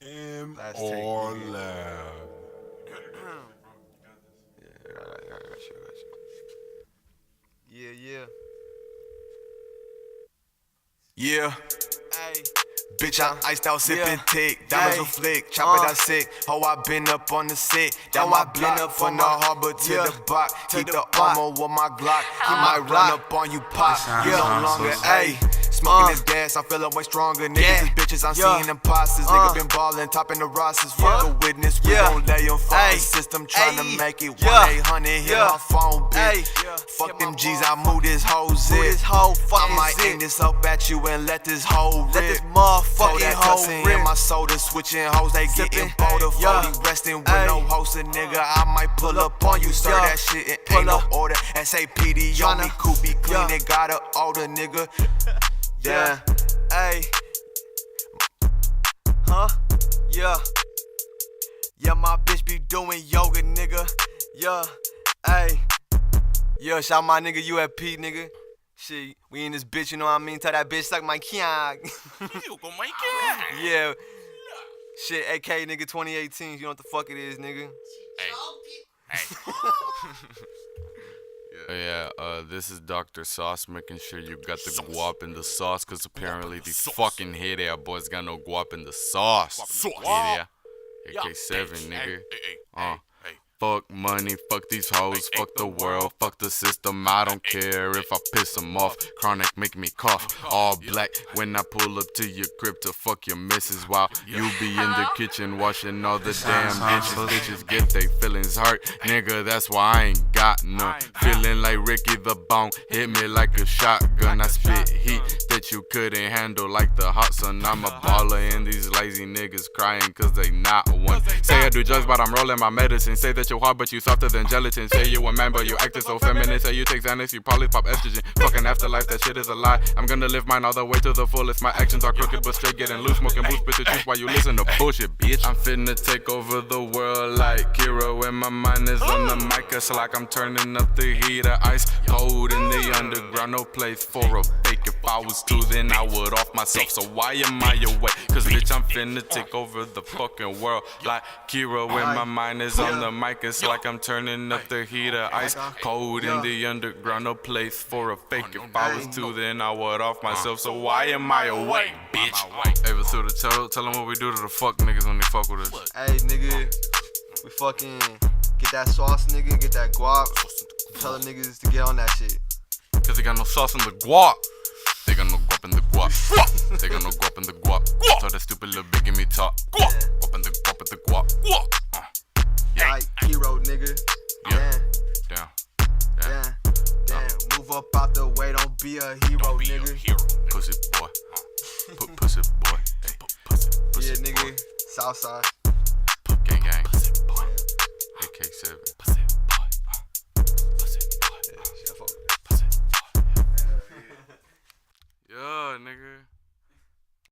MRLABELED. Yeah. Yeah. Hey. Bitch, I'm iced out, sippin' Yeah. tick. Diamonds will flick, chop it out sick. Ho, I been up on the set. That my block up from the harbor to the block. Keep the armor with my Glock. He might run up on you, pop. You no longer, ayy. Smoking this gas, I'm feeling way stronger. Niggas is bitches, I'm seeing imposters. Nigga been ballin', topping the rosters. Fuck a witness, we gon' lay on fuck the system. Tryna make it 1-800, hit my phone, bitch. Fuck them G's, I move this hoe zip. I might aim this up at you and let this hoe rip. Let this motherfucking hoe rip. In my soda, switching hoes, they getting bolder. Fully resting with no host, a nigga. I might pull up on you, serve that shit and ain't no order. SAPD on me, Koopy clean, it got a older nigga. Yeah, ayy. Huh? Yeah, my bitch be doing yoga, nigga. Yeah, ayy. Yeah, shout my nigga UFP, nigga. Shit, we in this bitch, you know what I mean? Tell that bitch suck my kiang. Yeah. Shit, AK nigga 2018, you know what the fuck it is, nigga. Yeah, this is Dr. Sauce, making sure you got the guap in the sauce, cause apparently these fucking head ass boys got no guap in the sauce. Yeah, AK7, nigga. Fuck money, fuck these hoes, fuck the world, fuck the system. I don't care if I piss them off. Chronic make me cough. All black when I pull up to your crib to fuck your missus while you be in the kitchen washing all the damn dishes. Bitches get they feelings hurt, nigga. That's why I ain't got none. Feeling like Ricky the Bone, hit me like a shotgun. I spit heat that you couldn't handle like the hot sun. I'm a baller and these lazy niggas crying cause they not one. Say I do drugs but I'm rolling my medicine. Say that you're hard but you softer than gelatin. Say you a man but you acting so feminine. Say you take Xanax, you probably pop estrogen. Fucking afterlife, that shit is a lie. I'm gonna live mine all the way to the fullest. My actions are crooked but straight, getting loose. Smoking booze, spit the truth while you listen to bullshit, bitch. I'm finna take over the world like Kira when my mind is on the mic. It's like I'm turning up the heater. Ice cold in the underground, no place for a fake. If I was to, then I would off myself. So why am I away? Cause bitch, I'm finna take over the fucking world like Kira when my mind is on the mic. It's like I'm turning up the heater. Ice cold in the underground, no place for a fake. If I was to, then I would off myself. So why am I away, bitch? Hey, VSUDHA, tell them what we do to the fuck niggas when they fuck with us. Hey, nigga, we fucking get that sauce, nigga, get that guap. Tell the niggas to get on that shit. Cause they got no sauce in the guap. They got no guap in the guap. They got no guap in the guap. So that stupid little bitch give me talk. Guap in the guap in the guap. Like hero, nigga. Damn. Move up out the way, don't be a hero, nigga. Pussy boy. Pussy boy. Yeah, nigga. Southside. Gang. AK7.